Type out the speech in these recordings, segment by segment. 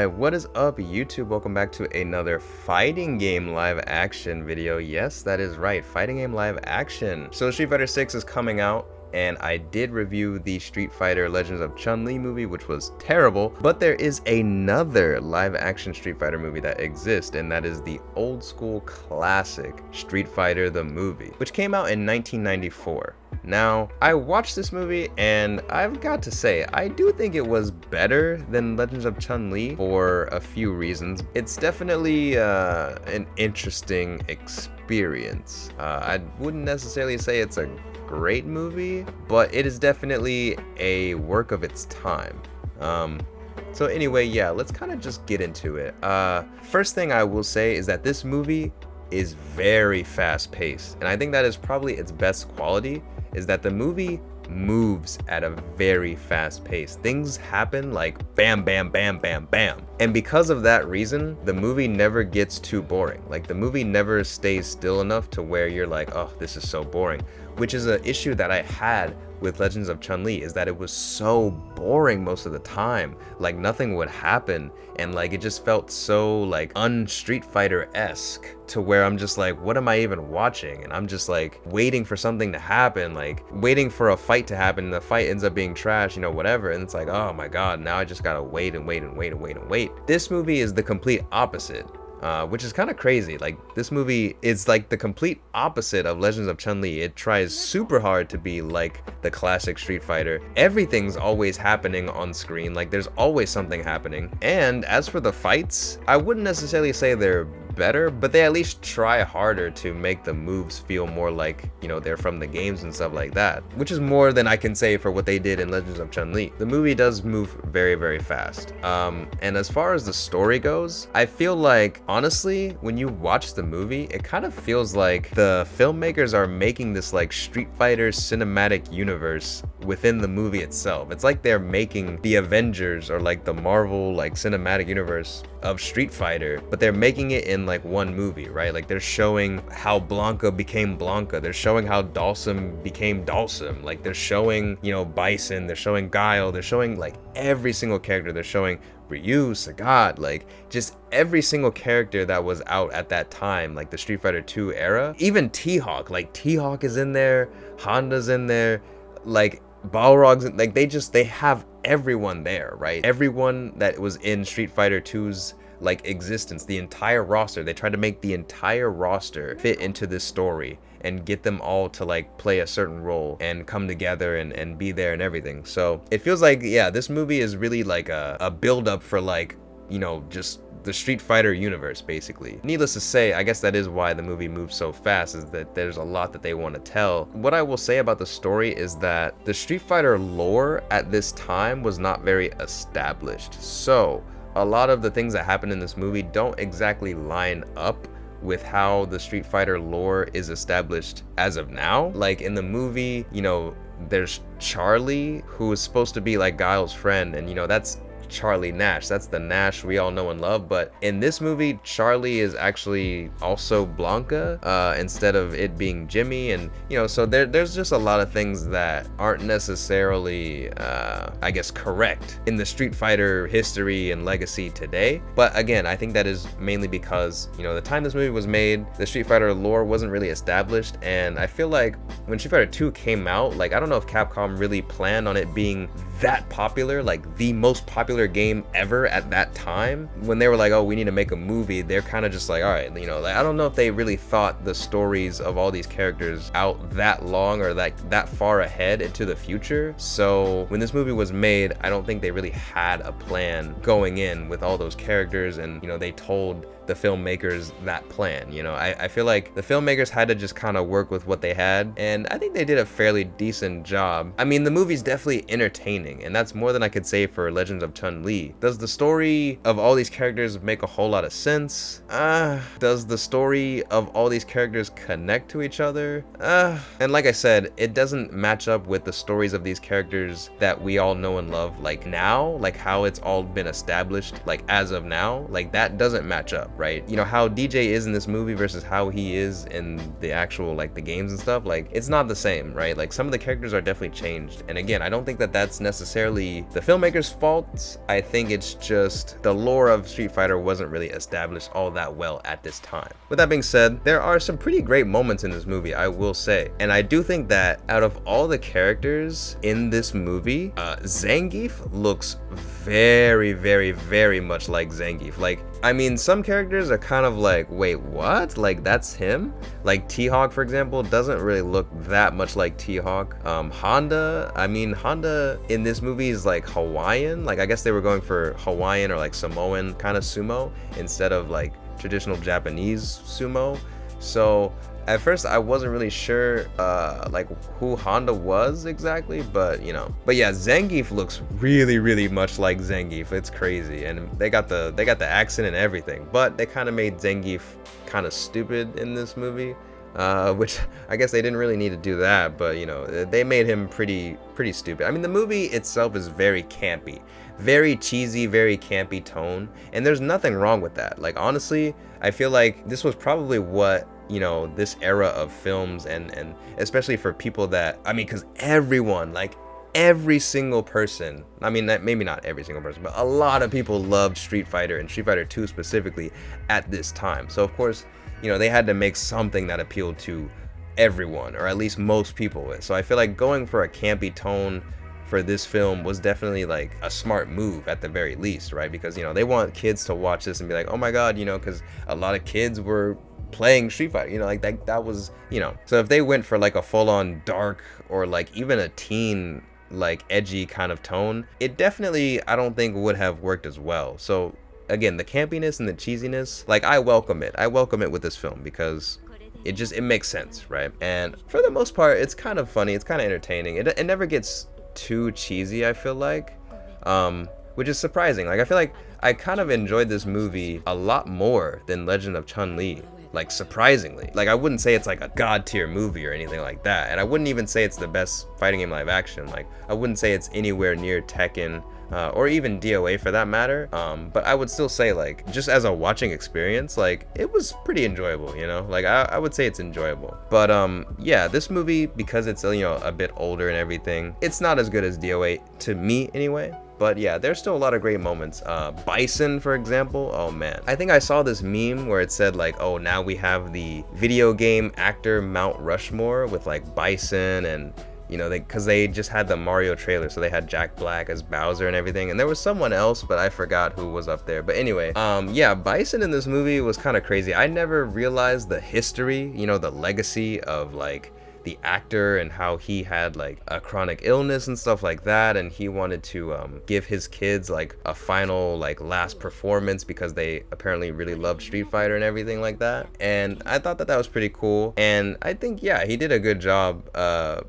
Alright, what is up YouTube? Welcome back to another fighting game live action video. Yes, that is right, fighting game live action. So Street Fighter 6 is coming out, and I did review the Street Fighter Legends of Chun-Li movie, which was terrible, but there is another live action Street Fighter movie that exists, and that is the old school classic Street Fighter the movie, which came out in 1994. Now, I watched this movie and I've got to say, I do think it was better than Legends of Chun-Li for a few reasons. It's definitely an interesting experience. I wouldn't necessarily say it's a great movie, but it is definitely a work of its time. So anyway, yeah, let's kind of just get into it. First thing I will say is that this movie is very fast paced, and I think that is probably its best quality, is that the movie moves at a very fast pace. Things happen like bam, bam, bam, bam, bam. And because of that reason, the movie never gets too boring. Like, the movie never stays still enough to where you're like, oh, this is so boring, which is an issue that I had with Legends of Chun-Li, is that it was so boring most of the time. Like, nothing would happen, and like it just felt so like un-Street Fighter-esque, to where I'm just like, what am I even watching? And I'm just like waiting for something to happen, like waiting for a fight to happen, and the fight ends up being trash, you know, whatever, and it's like, oh my god, now I just gotta wait and wait and wait and wait and wait. This movie is the complete opposite. Which is kind of crazy. Like, this movie is like the complete opposite of Legends of Chun-Li. It tries super hard to be like the classic Street Fighter. Everything's always happening on screen, like there's always something happening. And as for the fights, I wouldn't necessarily say they're better, but they at least try harder to make the moves feel more like, you know, they're from the games and stuff like that, which is more than I can say for what they did in Legends of Chun-Li. The movie does move very, very fast. And as far as the story goes, I feel like, honestly, when you watch the movie, it kind of feels like the filmmakers are making this like Street Fighter cinematic universe within the movie itself. It's like they're making the Avengers or like the Marvel like cinematic universe of Street Fighter, but they're making it in like one movie, right? Like, they're showing how Blanca became Blanca, they're showing how Dalsum became Dalsum, like they're showing, you know, Bison, they're showing Guile, they're showing like every single character, they're showing Ryu, Sagat, like just every single character that was out at that time, like the Street Fighter 2 era. Even T-Hawk, like T-Hawk is in there, Honda's in there, like Balrog's, like they have everyone there, right? Everyone that was in Street Fighter 2's like existence, the entire roster, they tried to make the entire roster fit into this story and get them all to like play a certain role and come together and be there and everything. So it feels like, yeah, this movie is really like a build up for, like, you know, just the Street Fighter universe, basically. Needless to say, I guess that is why the movie moves so fast, is that there's a lot that they want to tell. What I will say about the story is that the Street Fighter lore at this time was not very established. So a lot of the things that happen in this movie don't exactly line up with how the Street Fighter lore is established as of now. Like, in the movie, you know, there's Charlie, who is supposed to be like Guile's friend, and you know, that's Charlie Nash, that's the Nash we all know and love. But in this movie, Charlie is actually also Blanca, instead of it being Jimmy. And you know, so there's just a lot of things that aren't necessarily I guess correct in the Street Fighter history and legacy today. But again, I think that is mainly because, you know, the time this movie was made, the Street Fighter lore wasn't really established. And I feel like when Street Fighter 2 came out, like, I don't know if Capcom really planned on it being that popular, like the most popular game ever at that time. When they were like, oh, we need to make a movie, they're kind of just like, all right, you know, like, I don't know if they really thought the stories of all these characters out that long or that far ahead into the future. So when this movie was made, I don't think they really had a plan going in with all those characters, and you know, they told the filmmakers that plan. You know, I feel like the filmmakers had to just kind of work with what they had, and I think they did a fairly decent job. I mean, the movie's definitely entertaining, and that's more than I could say for Legends of Chun-Li. Does the story of all these characters make a whole lot of sense? Does the story of all these characters connect to each other? And like I said, it doesn't match up with the stories of these characters that we all know and love, like now, like how it's all been established, like as of now, like that doesn't match up, right? You know, how DJ is in this movie versus how he is in the actual, like, the games and stuff, like, it's not the same, right? Like, some of the characters are definitely changed. And again, I don't think that that's necessarily the filmmaker's fault. guess I think it's just the lore of Street Fighter wasn't really established all that well at this time. With that being said, there are some pretty great moments in this movie, I will say. And I do think that out of all the characters in this movie, Zangief looks very, very, very much like Zangief. Like, I mean, some characters are kind of like, wait, what? Like, that's him? Like, T-Hawk, for example, doesn't really look that much like T-Hawk. Honda, I mean, Honda in this movie is like Hawaiian. Like, I guess they were going for Hawaiian or like Samoan kind of sumo instead of like traditional Japanese sumo. So at first I wasn't really sure like who Honda was exactly, but you know. But yeah, Zangief looks really, really much like Zangief. It's crazy, and they got the accent and everything, but they kind of made Zangief kind of stupid in this movie, which I guess they didn't really need to do that, but you know, they made him pretty stupid. I mean, the movie itself is very campy, very cheesy, very campy tone, and there's nothing wrong with that. Like, honestly, I feel like this was probably what, you know, this era of films, and especially for people that, I mean, because everyone, like every single person, I mean, maybe not every single person, but a lot of people loved Street Fighter and Street Fighter 2 specifically at this time. So of course, you know, they had to make something that appealed to everyone, or at least most people. So I feel like going for a campy tone for this film was definitely like a smart move at the very least, right? Because, you know, they want kids to watch this and be like, oh my god, you know, because a lot of kids were playing Street Fighter, you know, like that was, you know. So if they went for like a full-on dark or like even a teen like edgy kind of tone, it definitely, I don't think, would have worked as well. So again, the campiness and the cheesiness, like, I welcome it with this film, because it makes sense, right? And for the most part, it's kind of funny, it's kind of entertaining. It never gets too cheesy, I feel like, which is surprising. Like, I feel like I kind of enjoyed this movie a lot more than Legend of Chun-Li, like, surprisingly. Like, I wouldn't say it's like a god tier movie or anything like that, and I wouldn't even say it's the best fighting game live action. Like, I wouldn't say it's anywhere near Tekken, or even DOA for that matter, but I would still say, like, just as a watching experience, like, it was pretty enjoyable, you know? Like, I would say it's enjoyable. But yeah, this movie, because it's, you know, a bit older and everything, it's not as good as DOA, to me anyway. But yeah, there's still a lot of great moments. Bison, for example, oh man. I think I saw this meme where it said like, oh, now we have the video game actor Mount Rushmore with like Bison, and you know, because they just had the Mario trailer, so they had Jack Black as Bowser and everything, and there was someone else, but I forgot who was up there. But anyway, yeah, Bison in this movie was kind of crazy. I never realized the history, you know, the legacy of like the actor, and how he had like a chronic illness and stuff like that, and he wanted to give his kids like a final like last performance because they apparently really loved Street Fighter and everything like that. And I thought that was pretty cool, and I think, yeah, he did a good job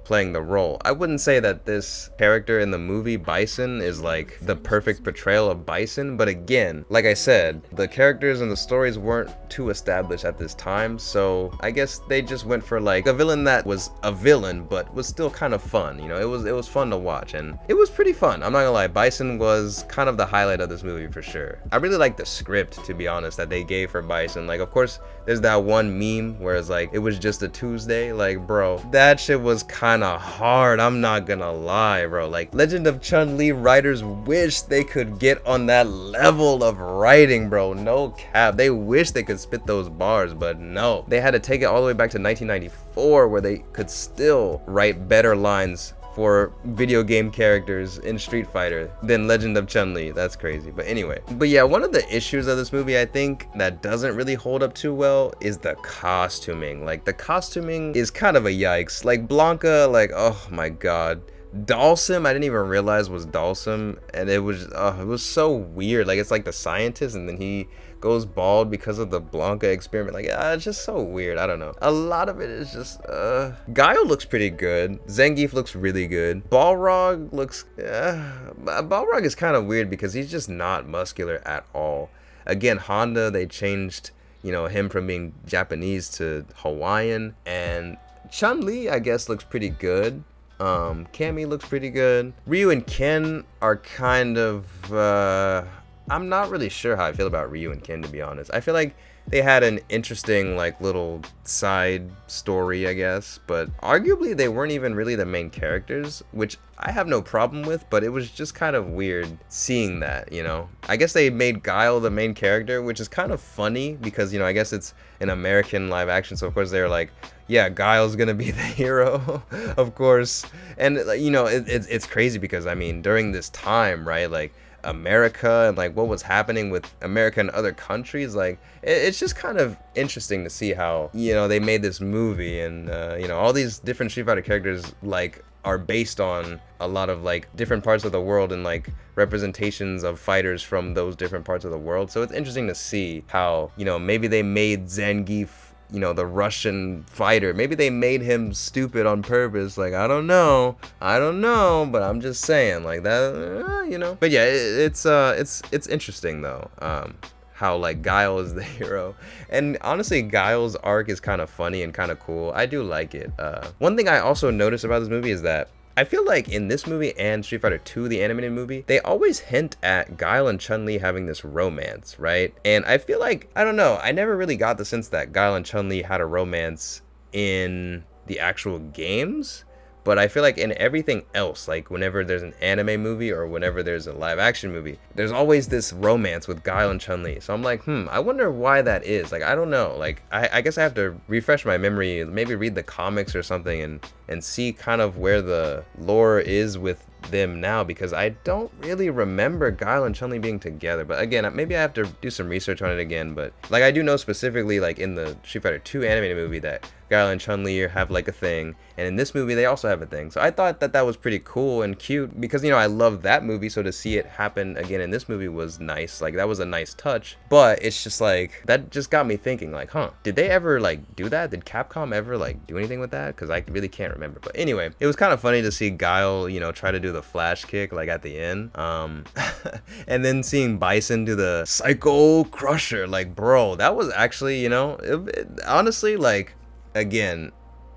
playing the role. I wouldn't say that this character in the movie Bison is like the perfect portrayal of Bison, but again, like I said, the characters and the stories weren't too established at this time, so I guess they just went for like a villain that was a villain but was still kind of fun. You know, it was fun to watch, and it was pretty fun. I'm not gonna lie, Bison was kind of the highlight of this movie for sure. I really like the script, to be honest, that they gave for Bison. Like, of course, there's that one meme where it's like, it was just a Tuesday. Like, bro, that shit was kind of hard, I'm not gonna lie, bro. Like, Legend of Chun-Li writers wish they could get on that level of writing, bro. No cap. They wish they could spit those bars, but no. They had to take it all the way back to 1994, where they could still write better lines for video game characters in Street Fighter than Legend of Chun-Li. That's crazy. But anyway, but yeah, one of the issues of this movie, I think, that doesn't really hold up too well is the costuming. Like, the costuming is kind of a yikes. Like, Blanca, like, oh my god. Dalsum, I didn't even realize was Dalsum, and it was so weird. Like, it's like the scientist, and then he goes bald because of the Blanca experiment. Like, it's just so weird. I don't know. A lot of it is just, Guile looks pretty good. Zangief looks really good. Balrog looks, Balrog is kind of weird because he's just not muscular at all. Again, Honda, they changed, you know, him from being Japanese to Hawaiian, and Chun-Li, I guess, looks pretty good. Cammy looks pretty good. Ryu and Ken are kind of, I'm not really sure how I feel about Ryu and Ken, to be honest. I feel like they had an interesting, like, little side story, I guess, but arguably they weren't even really the main characters, which I have no problem with, but it was just kind of weird seeing that, you know? I guess they made Guile the main character, which is kind of funny because, you know, I guess it's an American live action, so of course they're like, yeah, Guile's gonna be the hero, of course. And, you know, it's crazy because, I mean, during this time, right, like, America and like what was happening with America and other countries, like it's just kind of interesting to see how, you know, they made this movie and you know, all these different Street Fighter characters like are based on a lot of like different parts of the world and like representations of fighters from those different parts of the world. So it's interesting to see how, you know, maybe they made Zangief, you know, the Russian fighter. Maybe they made him stupid on purpose. Like, I don't know, but I'm just saying, like that, you know. But yeah, it's interesting though, how like Guile is the hero, and honestly, Guile's arc is kind of funny and kind of cool. I do like it. One thing I also noticed about this movie is that I feel like in this movie and Street Fighter 2, the animated movie, they always hint at Guile and Chun-Li having this romance, right? And I feel like, I don't know, I never really got the sense that Guile and Chun-Li had a romance in the actual games. But I feel like in everything else, like whenever there's an anime movie or whenever there's a live action movie, there's always this romance with Guile and Chun-Li. So I'm like, I wonder why that is. Like, I don't know. Like, I guess I have to refresh my memory, maybe read the comics or something and see kind of where the lore is with them now, because I don't really remember Guile and Chun-Li being together. But again, maybe I have to do some research on it again. But like, I do know specifically, like in the Street Fighter 2 animated movie, that Guile and Chun-Li have like a thing, and in this movie they also have a thing. So I thought that that was pretty cool and cute because, you know, I love that movie, so to see it happen again in this movie was nice. Like, that was a nice touch. But it's just like, that just got me thinking, like, did they ever like do that? Did Capcom ever like do anything with that? Because I really can't remember. But anyway, it was kind of funny to see Guile, you know, try to do the flash kick like at the end, and then seeing Bison do the Psycho Crusher. Like, bro, that was actually, you know, honestly, like, again,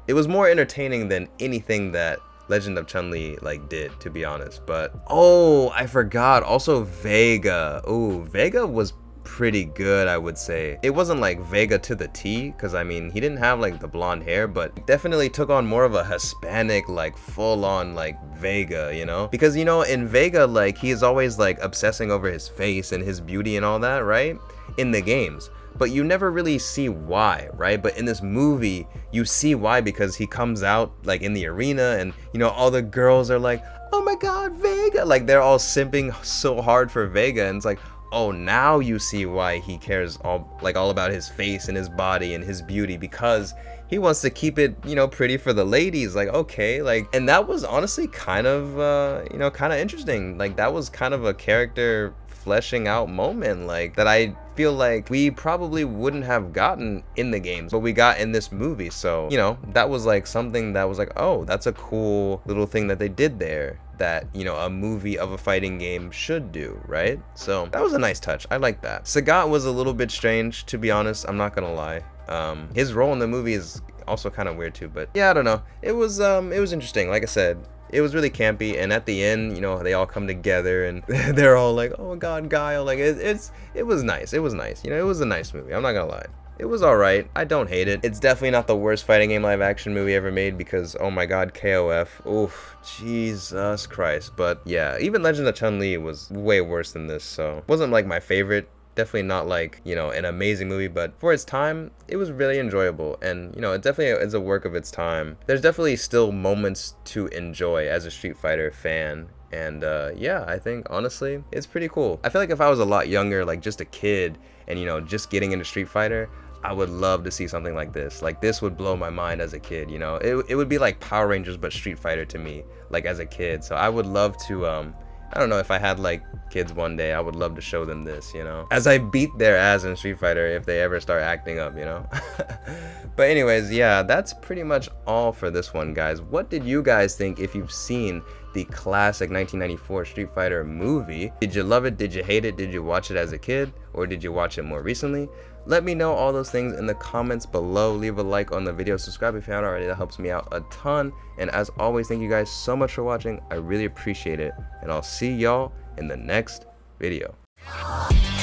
it was more entertaining than anything that Legend of Chun-Li like did, to be honest. But oh, I forgot, also Vega. Oh, Vega was pretty good, I would say. It wasn't like Vega to the T, because I mean, he didn't have like the blonde hair, but definitely took on more of a Hispanic, like full-on like Vega, you know? Because, you know, in Vega, like, he is always like obsessing over his face and his beauty and all that, right? In the games. But you never really see why, right? But in this movie, you see why, because he comes out like in the arena and, you know, all the girls are like, oh my god, Vega! Like, they're all simping so hard for Vega, and it's like, oh, now you see why he cares all about his face and his body and his beauty, because he wants to keep it, you know, pretty for the ladies. Like, okay, like, and that was honestly kind of, you know, kind of interesting. Like, that was kind of a character fleshing out moment, like, that I feel like we probably wouldn't have gotten in the games, but we got in this movie. So, you know, that was like something that was like, oh, that's a cool little thing that they did there, that, you know, a movie of a fighting game should do, right? So that was a nice touch. I like that. Sagat was a little bit strange, to be honest. I'm not gonna lie. His role in the movie is also kind of weird too, but yeah, I don't know. It was interesting. Like I said, it was really campy, and at the end, you know, they all come together and they're all like, oh god, Guile. Like, it was nice. It was nice. You know, it was a nice movie. I'm not gonna lie. It was alright. I don't hate it. It's definitely not the worst fighting game live action movie ever made, because, oh my god, KOF. Oof. Jesus Christ. But yeah, even Legend of Chun-Li was way worse than this, so it wasn't like my favorite. Definitely not like, you know, an amazing movie, but for its time, it was really enjoyable, and, you know, it definitely is a work of its time. There's definitely still moments to enjoy as a Street Fighter fan, and yeah, I think honestly it's pretty cool. I feel like if I was a lot younger, like just a kid, and, you know, just getting into Street Fighter, I would love to see something like this. Like, this would blow my mind as a kid, you know? It would be like Power Rangers but Street Fighter to me, like, as a kid. So I would love to I don't know, if I had like kids one day, I would love to show them this, you know, as I beat their ass in Street Fighter if they ever start acting up, you know. But anyways, yeah, that's pretty much all for this one, guys. What did you guys think if you've seen the classic 1994 Street Fighter movie? Did you love it? Did you hate it? Did you watch it as a kid, or did you watch it more recently? Let me know all those things in the comments below. Leave a like on the video, subscribe if you haven't already, that helps me out a ton. And as always, thank you guys so much for watching. I really appreciate it, and I'll see y'all in the next video. Bye.